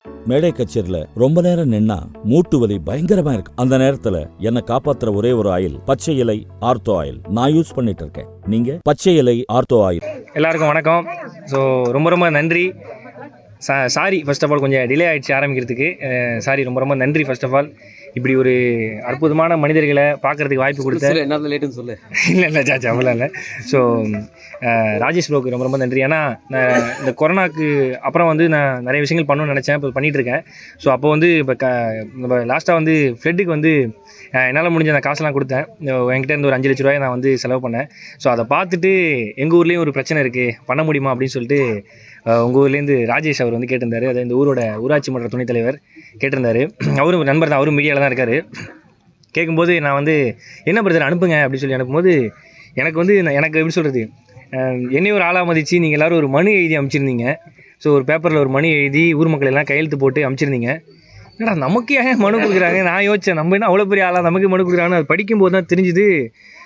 மேடை கச்சேரியில ரொம்ப நேரம் நின்னா மூட்டு வலி பயங்கரமா இருக்கு. அந்த நேரத்துல என்ன காப்பாத்துற ஒரே ஒரு ஆயில் பச்சை இலை ஆர்த்தோ ஆயில் நான் யூஸ் பண்ணிட்டு இருக்கேன். நீங்க பச்சை இலை ஆர்த்தோ ஆயில். எல்லாருக்கும் வணக்கம். ஸோ ரொம்ப நன்றி. சாரி ஃபர்ஸ்ட் ஆஃப் ஆல் கொஞ்சம் டிலே ஆகிடுச்சு ஆரம்பிக்கிறதுக்கு. சாரி, ரொம்ப நன்றி ஃபர்ஸ்ட் ஆஃப் ஆல். இப்படி ஒரு அற்புதமான மனிதர்களை பார்க்குறதுக்கு வாய்ப்பு கொடுத்தேன். என்ன லேட்டுன்னு சொல்லு. இல்லை சாச்சா அவ்வளோ இல்லை. ஸோ ராஜேஷ் ப்ரோக்கு ரொம்ப நன்றி. ஏன்னா நான் இந்த கொரோனாக்கு அப்புறம் வந்து நான் நிறைய விஷயங்கள் பண்ணணும்னு நினச்சேன், இப்போ பண்ணிகிட்ருக்கேன். ஸோ அப்போ வந்து இப்போ நம்ம லாஸ்ட்டாக வந்து ஃப்ளட்டுக்கு வந்து என்னால் முடிஞ்ச அந்த காசெல்லாம் கொடுத்தேன். என்கிட்ட இருந்து ஒரு 5 லட்ச ரூபாய் நான் வந்து செலவு பண்ணேன். ஸோ அதை பார்த்துட்டு எங்கள் ஊர்லேயும் ஒரு பிரச்சனை இருக்குது, பண்ண முடியுமா அப்படின்னு சொல்லிட்டு உங்கள் ஊர்லேருந்து ராஜேஷ் அவர் வந்து கேட்டிருந்தார். அது இந்த ஊரோட ஊராட்சி மன்ற துணைத் தலைவர் கேட்டிருந்தார். அவரும் நண்பர் தான், அவரும் மீடியாவில் தான் இருக்கார். கேட்கும்போது நான் வந்து என்ன பிரதர் அனுப்புங்க அப்படின்னு சொல்லி அனுப்பும்போது எனக்கு எப்படி சொல்கிறது, என்னையும் ஒரு ஆளாக மதிச்சு நீங்கள் எல்லோரும் ஒரு மனு எழுதி அனுப்பிச்சிருந்தீங்க. ஸோ ஒரு பேப்பரில் ஒரு மனு எழுதி ஊர் மக்கள் எல்லாம் கையெழுத்து போட்டு அனுப்பிச்சிருந்தீங்க. ஏன்னா நமக்கு ஏன் மனு கொடுக்குறாங்க, நான் யோசித்தேன் நம்ம என்ன அவ்வளோ பெரிய ஆளாக நமக்கு மனு கொடுக்குறாங்கன்னு. அது படிக்கும்போது தான் தெரிஞ்சுது.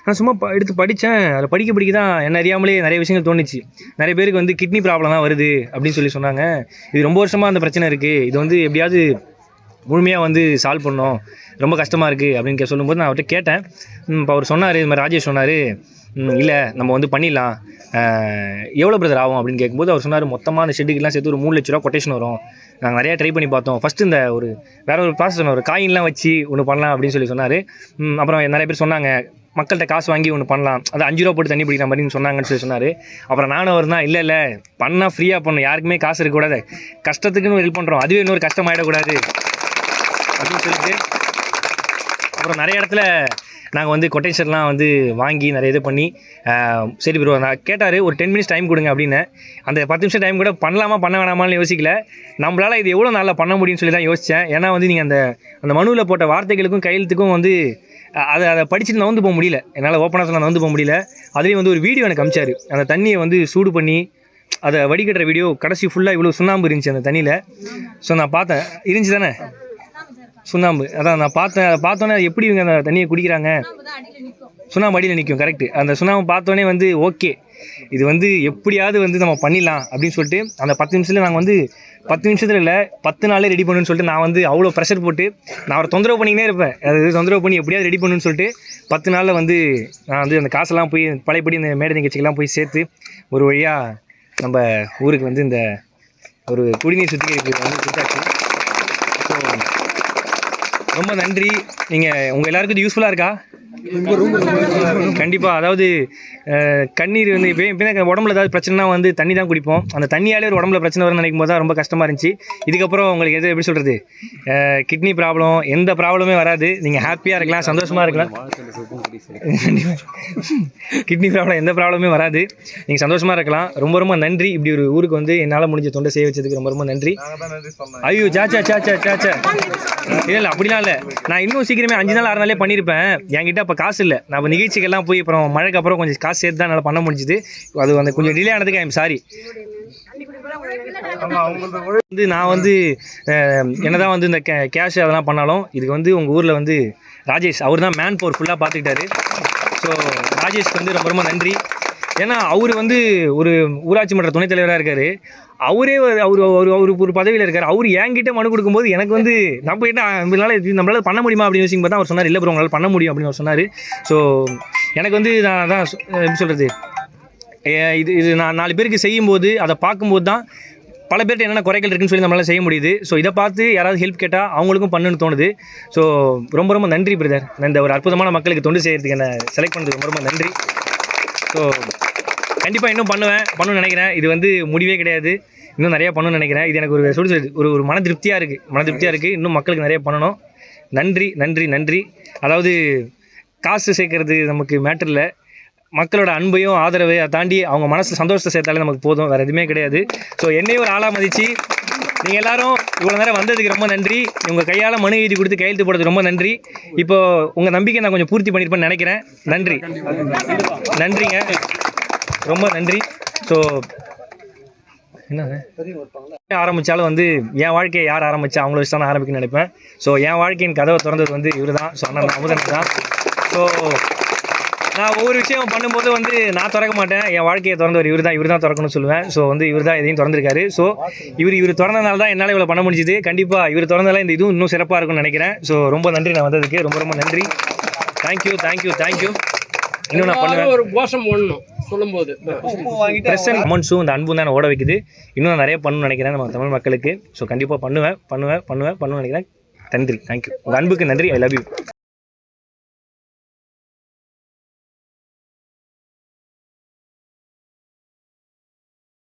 நான் சும்மா எடுத்து படித்தேன். அதில் படிக்க தான் என்ன அறியாமலே நிறைய விஷயங்கள் தோணுச்சு. நிறைய பேருக்கு வந்து கிட்னி ப்ராப்ளம் தான் வருது அப்படின்னு சொல்லி சொன்னாங்க. இது ரொம்ப வருஷமாக அந்த பிரச்சனை இருக்குது, இது வந்து எப்படியாவது முழுமையாக வந்து சால்வ் பண்ணோம், ரொம்ப கஷ்டமாக இருக்குது அப்படின்னு சொல்லும்போது நான் அவர்கிட்ட கேட்டேன். இப்போ அவர் சொன்னார், இது மாதிரி ராஜேஷ் சொன்னார், இல்லை நம்ம வந்து பண்ணிடலாம், எவ்வளோ பிரதர் ஆகும் அப்படின்னு கேட்கும்போது அவர் சொன்னார், மொத்தமாக அந்த ஷெட்டுக்கெல்லாம் சேர்த்து ஒரு 3 லட்ச ரூபா கொட்டேஷன் வரும். நாங்கள் நிறையா ட்ரை பண்ணி பார்த்தோம். ஃபஸ்ட்டு இந்த வேற ஒரு ப்ராசஸ் சொன்னார், ஒரு காயின்லாம் வச்சு ஒன்று பண்ணலாம் அப்படின்னு சொல்லி சொன்னார். அப்புறம் நிறைய பேர் சொன்னாங்க மக்கள்கிட்ட காசு வாங்கி ஒன்று பண்ணலாம், அது 5 ரூபா போட்டு தண்ணி பிடிக்கிற மாதிரி சொன்னாங்கன்னு சொல்லி சொன்னார். அப்புறம் நானும் அவர் தான் இல்லை பண்ணால் ஃப்ரீயாக பண்ணணும், யாருக்குமே காசு இருக்கக்கூடாது, கஷ்டத்துக்குன்னு ஹெல்ப் பண்ணுறோம், அதுவே இன்னொரு கஷ்டமாயிடக்கூடாது அப்படின்னு சொல்லிட்டு அப்புறம் நிறைய இடத்துல நாங்கள் வந்து கொட்டேஷன்லாம் வந்து வாங்கி நிறைய இது பண்ணி சரி ப்ரோ நான் கேட்டார், ஒரு 10 மினிட்ஸ் டைம் கொடுங்க அப்படின்னு. அந்த 10 நிமிஷம் டைம் கூட பண்ணலாமா பண்ண வேணாமான்னு யோசிக்கல, நம்மளால் இது எவ்வளோ நாளில் பண்ண முடியும்னு சொல்லி தான் யோசித்தேன். ஏன்னா வந்து நீங்கள் அந்த மனுவில் போட்ட வார்த்தைகளுக்கும் கையெழுத்துக்கும் வந்து அதை படிச்சுட்டு நகர்ந்து போக முடியல, என்னால் ஓப்பனாக சொல்ல நகர்ந்து போக முடியல. அதுலேயும் வந்து ஒரு வீடியோ எனக்கு அமிச்சார், அந்த தண்ணியை வந்து சூடு பண்ணி அதை வடிகட்டுற வீடியோ. கடைசி ஃபுல்லாக இவ்வளோ சுண்ணாம்பு இருந்துச்சு அந்த தண்ணியில். ஸோ நான் பார்த்தேன், இருந்துச்சு தானே சுண்ணாம்பு, அதான் நான் பார்த்தோன்னே எப்படி இவங்க அந்த தண்ணியை குடிக்கிறாங்க, சுண்ணாம்பு அடியில் நிற்கும், கரெக்டு. அந்த சுண்ணாம்பு பார்த்தோன்னே வந்து ஓகே இது வந்து எப்படியாவது வந்து நம்ம பண்ணிடலாம் அப்படின்னு சொல்லிட்டு அந்த 10 நிமிஷத்தில் நாங்கள் வந்து 10 நிமிஷத்தில் இல்லை 10 நாளே ரெடி பண்ணுன்னு சொல்லிட்டு நான் வந்து அவ்வளோ ப்ரெஷர் போட்டு நான் அவரை தொந்தரவு பண்ணிக்கினே இருப்பேன். அது தொந்தரவு பண்ணி எப்படியாவது ரெடி பண்ணுன்னு சொல்லிட்டு 10 நாளில் வந்து நான் வந்து அந்த காசெல்லாம் போய் பழையபடி இந்த மேடை நிகழ்ச்சிக்கெல்லாம் போய் சேர்த்து ஒரு வழியாக நம்ம ஊருக்கு வந்து இந்த ஒரு குடிநீர் சுத்திகரிப்பு வந்து கொடுத்தாச்சு. ஸோ ரொம்ப நன்றி. நீங்கள் உங்கள் எல்லாருக்கும் இது யூஸ்ஃபுல்லாக இருக்கா? கண்டிப்பாக. அதாவது கண்ணீர் வந்து இப்போ உடம்புல ஏதாவது பிரச்சனைனா வந்து தண்ணி தான் குடிப்போம். அந்த தண்ணியாலே ஒரு உடம்புல பிரச்சனை வரும்னு நினைக்கும் போது தான் ரொம்ப கஷ்டமாக இருந்துச்சு. இதுக்கப்புறம் உங்களுக்கு எது எப்படி சொல்கிறது, கிட்னி ப்ராப்ளம் எந்த ப்ராப்ளமே வராது, நீங்கள் ஹாப்பியாக இருக்கலாம், சந்தோஷமாக இருக்கலாம். கிட்னி ப்ராப்ளம் எந்த ப்ராப்ளமே வராது, நீங்கள் சந்தோஷமாக இருக்கலாம். ரொம்ப நன்றி. இப்படி ஒரு ஊருக்கு வந்து என்னால் முடிஞ்ச தொண்டை செய்ய வச்சதுக்கு ரொம்ப நன்றி. ஐயோ சாச்சா இல்லை அப்படிலாம் இல்லை, நான் இன்னும் சீக்கிரமே 5 நாள் 6 நாளே பண்ணியிருப்பேன். என்கிட்ட அப்போ காசு இல்லை, நான் நிகழ்ச்சிக்கெல்லாம் போய் அப்புறம் மழைக்கு அப்புறம் கொஞ்சம் காசு சேர்த்து தான் என்னால் பண்ண முடிஞ்சுது. அது வந்து கொஞ்சம் டிலே ஆனதுக்கு ஐம் சாரி. வந்து நான் வந்து என்னதான் வந்து இந்த கேஷ் அதெல்லாம் பண்ணாலும் இதுக்கு வந்து உங்கள் ஊரில் வந்து ராஜேஷ் அவர் தான் மேன் பவர் ஃபுல்லாக பார்த்துக்கிட்டாரு. ஸோ ராஜேஷ்க்கு வந்து ரொம்ப நன்றி. ஏன்னா அவர் வந்து ஒரு ஊராட்சி மன்ற துணைத் தலைவராக இருக்கார், அவரே ஒரு பதவியில் இருக்கார். அவர் என்கிட்ட மனு கொடுக்கும்போது எனக்கு வந்து நம்மளால பண்ண முடியுமா அப்படின்னு யோசிக்கும் பார்த்தா அவர் சொன்னார், இல்லை ப்ரோ உங்களால் பண்ண முடியும் அப்படின்னு அவர் சொன்னார். ஸோ எனக்கு வந்து நான் தான் எப்படி சொல்கிறது, இது நான் 4 பேருக்கு செய்யும்போது அதை பார்க்கும்போது தான் பல பேர்கிட்ட என்னென்ன குறைகள் இருக்குன்னு சொல்லி நம்மளால் செய்ய முடியுது. ஸோ இதை பார்த்து யாராவது ஹெல்ப் கேட்டால் அவங்களுக்கும் பண்ணுன்னு தோணுது. ஸோ ரொம்ப நன்றி பிரதர், இந்த ஒரு அற்புதமான மக்களுக்கு தொண்டு செய்கிறதுக்கு என்னை செலக்ட் பண்ணுறதுக்கு ரொம்ப நன்றி. ஸோ கண்டிப்பாக இன்னும் பண்ணணும்னு நினைக்கிறேன். இது வந்து முடிவே கிடையாது, இன்னும் நிறையா பண்ணணும்னு நினைக்கிறேன். இது எனக்கு ஒரு மன திருப்தியாக இருக்குது. இன்னும் மக்களுக்கு நிறைய பண்ணணும். நன்றி. அதாவது காசு சேர்க்கறது நமக்கு மேட்டர் இல்லை, மக்களோட அன்பையும் ஆதரவை தாண்டி அவங்க மனசு சந்தோஷத்தை சேர்த்தாலே நமக்கு போதும், வேறு எதுவுமே கிடையாது. ஸோ என்னையும் ஒரு ஆளாக மதிச்சு நீங்கள் எல்லாரும் இவ்வளோ நேரம் வந்ததுக்கு ரொம்ப நன்றி. உங்கள் கையால் மனு எழுதி கொடுத்து கையெழுத்து போடுறதுக்கு ரொம்ப நன்றி. இப்போது உங்கள் நம்பிக்கை நான் கொஞ்சம் பூர்த்தி பண்ணியிருப்பேன்னு நினைக்கிறேன். நன்றிங்க, ரொம்ப நன்றி. ஸோ என்னங்க ஆரம்பித்தாலும் வந்து என் வாழ்க்கையை யார் ஆரம்பித்தா அவங்கள வச்சு தான் ஆரம்பிக்கணும்னு நினைப்பேன். ஸோ என் வாழ்க்கையின் கதவை திறந்தது வந்து இவர் தான். ஸோ அண்ணன் அமுதன் தான். ஸோ நான் ஒவ்வொரு விஷயம் பண்ணும்போது வந்து நான் திறக்க மாட்டேன், என் வாழ்க்கையை திறந்தவர் இவர் தான் திறக்கணும்னு சொல்லுவேன். ஸோ வந்து இவர் தான் இதையும் திறந்திருக்காரு. ஸோ இவர் திறந்தனால தான் என்னால் இவ்வளோ பண்ண முடிஞ்சுது. கண்டிப்பாக இவர் திறந்தால இந்த இதுவும் இன்னும் சிறப்பாக இருக்கும்னு நினைக்கிறேன். ஸோ ரொம்ப நன்றி நான் வந்ததுக்கு, ரொம்ப நன்றி. தேங்க்யூ. இன்னும் நான் பண்ணுவேன். ஒரு கோஷம் போடணும் சொல்லும்போது ப்ரெசன்ட் அமௌண்ட்ஸும் இந்த அன்பும் தான் ஓட வைக்குது. இன்னும் நான் நிறைய பண்ணணும்னு நினைக்கிறேன் நம்ம தமிழ் மக்களுக்கு. ஸோ கண்டிப்பாக பண்ணுவேன் நினைக்கிறேன். நன்றி, தேங்க்யூ. உங்கள் அன்புக்கு நன்றி. I love you.